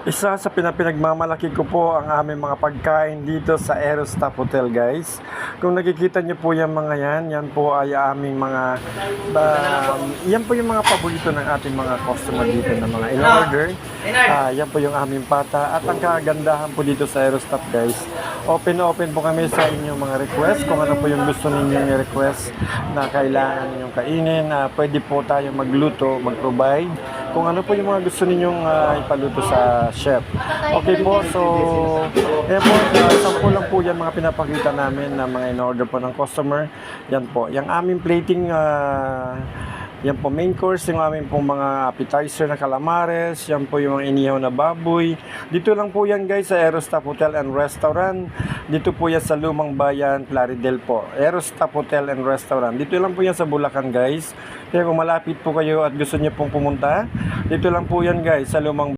Isa sa pinagmamalaki ko po ang aming mga pagkain dito sa Aerostop Hotel, guys. Kung nakikita niyo po yung mga yan po ay aming mga yan po yung mga paborito ng ating mga customer dito na mga in-order. Yan po yung aming pata at ang kagandahan po dito sa Aerostop, guys. Open po kami sa inyong mga request. Kung ano po yung gusto ninyong i-request na kailangan ninyong kainin, pwede po tayo magluto, mag-provide kung ano po yung mga gusto ninyong ipaluto sa chef. Okay po, so ayan po, sample lang po yan mga pinapakita namin na mga in-order po ng customer. Yan po, yung aming plating, yan po main course, yung aming pong mga appetizer na calamares, yan po yung mga inihaw na baboy. Dito lang po yan, guys, sa Aerostop Hotel and Restaurant. Dito po yan sa Lumang Bayan, Plaridel po. Aerostop Hotel and Restaurant. Dito lang po yan sa Bulacan, guys. Kaya kung malapit po kayo at gusto niyo pong pumunta, dito lang po yan, guys, sa Lumang